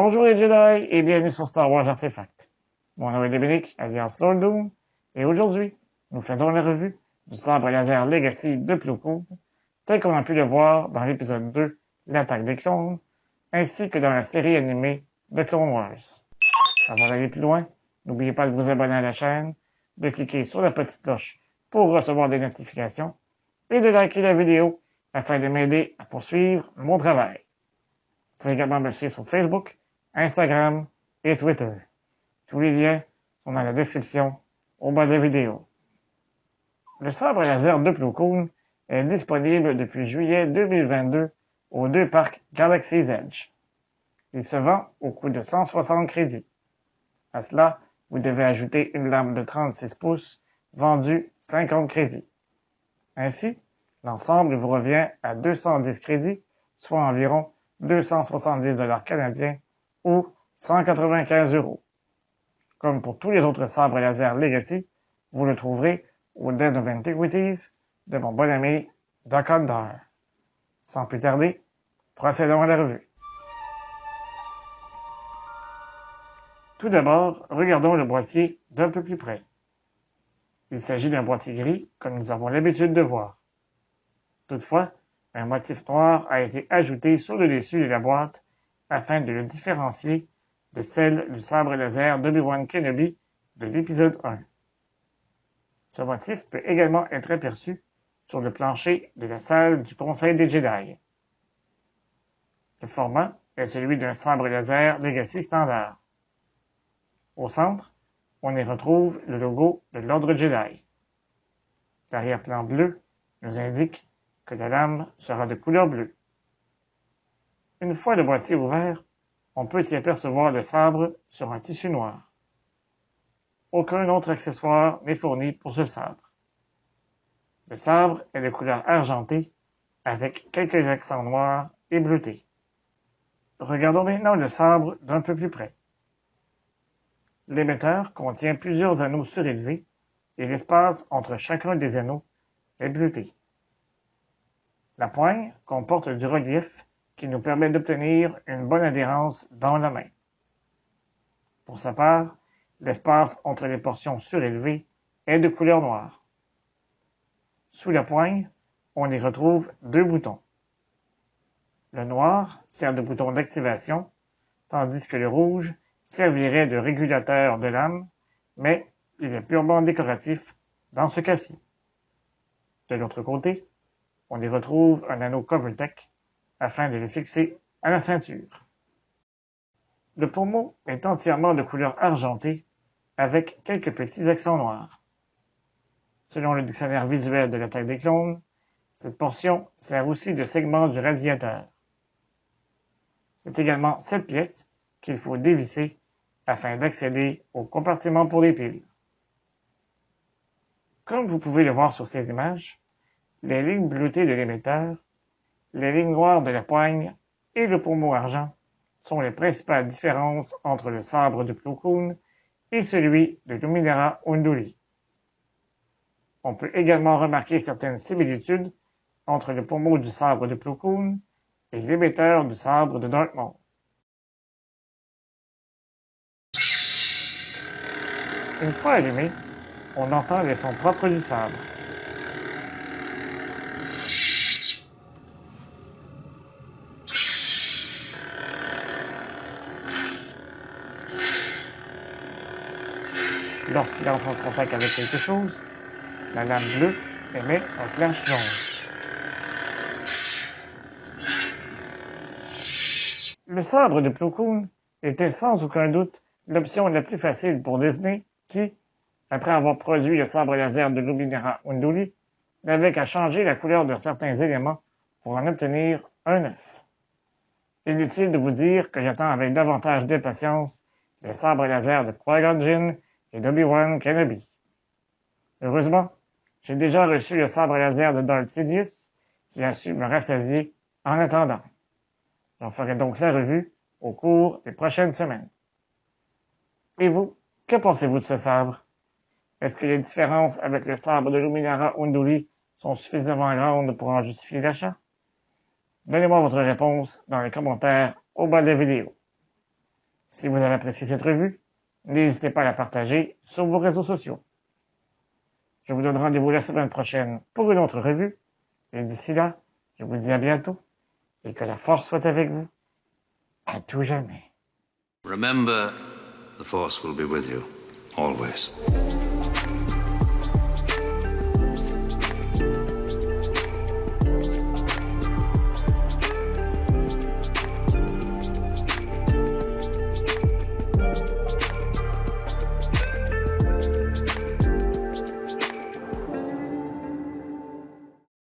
Bonjour les Jedi et bienvenue sur Star Wars Artefact. Mon nom est Dominique, alias Lord Doom, et aujourd'hui, nous faisons la revue du sabre laser Legacy de Plo Koon, tel qu'on a pu le voir dans l'épisode 2, l'attaque des clones, ainsi que dans la série animée de Clone Wars. Avant d'aller plus loin, n'oubliez pas de vous abonner à la chaîne, de cliquer sur la petite cloche pour recevoir des notifications, et de liker la vidéo afin de m'aider à poursuivre mon travail. Vous pouvez également me suivre sur Facebook, Instagram et Twitter. Tous les liens sont dans la description au bas de la vidéo. Le sabre laser de Plo Koon est disponible depuis juillet 2022 aux deux parcs Galaxy's Edge. Il se vend au coût de 160 crédits. À cela, vous devez ajouter une lame de 36 pouces vendue 50 crédits. Ainsi, l'ensemble vous revient à 210 crédits, soit environ 270 $ canadiens ou 195 €. Comme pour tous les autres sabres laser Legacy, vous le trouverez au Den of Antiquities de mon bon ami Doc Ondar. Sans plus tarder, procédons à la revue. Tout d'abord, regardons le boîtier d'un peu plus près. Il s'agit d'un boîtier gris, comme nous avons l'habitude de voir. Toutefois, un motif noir a été ajouté sur le dessus de la boîte afin de le différencier de celle du sabre laser d'Obi-Wan Kenobi de l'épisode 1. Ce motif peut également être aperçu sur le plancher de la salle du Conseil des Jedi. Le format est celui d'un sabre laser Legacy standard. Au centre, on y retrouve le logo de l'Ordre Jedi. L'arrière-plan bleu nous indique que la lame sera de couleur bleue. Une fois le boîtier ouvert, on peut y apercevoir le sabre sur un tissu noir. Aucun autre accessoire n'est fourni pour ce sabre. Le sabre est de couleur argentée avec quelques accents noirs et bleutés. Regardons maintenant le sabre d'un peu plus près. L'émetteur contient plusieurs anneaux surélevés et l'espace entre chacun des anneaux est bleuté. La poigne comporte du relief qui nous permet d'obtenir une bonne adhérence dans la main. Pour sa part, l'espace entre les portions surélevées est de couleur noire. Sous la poigne, on y retrouve deux boutons. Le noir sert de bouton d'activation, tandis que le rouge servirait de régulateur de lame, mais il est purement décoratif dans ce cas-ci. De l'autre côté, on y retrouve un anneau Covertech afin de le fixer à la ceinture. Le pommeau est entièrement de couleur argentée avec quelques petits accents noirs. Selon le dictionnaire visuel de l'attaque des clones, cette portion sert aussi de segment du radiateur. C'est également cette pièce qu'il faut dévisser afin d'accéder au compartiment pour les piles. Comme vous pouvez le voir sur ces images, les lignes bleutées de l'émetteur, les lignes noires de la poigne et le pommeau argent sont les principales différences entre le sabre de Plo Koon et celui de Luminara Unduli. On peut également remarquer certaines similitudes entre le pommeau du sabre de Plo Koon et l'émetteur du sabre de Darth Maul. Une fois allumé, on entend les sons propres du sabre. Lorsqu'il entre en contact avec quelque chose, la lame bleue émet un flash jaune. Le sabre de Plo Koon était sans aucun doute l'option la plus facile pour Disney qui, après avoir produit le sabre laser de Luminara Unduli, n'avait qu'à changer la couleur de certains éléments pour en obtenir un neuf. Inutile de vous dire que j'attends avec davantage d'impatience les sabres laser de Qui-Gon Jinn et d'Obi-Wan Kenobi. Heureusement, j'ai déjà reçu le sabre laser de Darth Sidious qui a su me rassasier en attendant. J'en ferai donc la revue au cours des prochaines semaines. Et vous, que pensez-vous de ce sabre? Est-ce que les différences avec le sabre de Luminara Unduli sont suffisamment grandes pour en justifier l'achat? Donnez-moi votre réponse dans les commentaires au bas de la vidéo. Si vous avez apprécié cette revue, n'hésitez pas à la partager sur vos réseaux sociaux. Je vous donne rendez-vous la semaine prochaine pour une autre revue. Et d'ici là, je vous dis à bientôt et que la force soit avec vous à tout jamais. Remember, the Force will be with you, always.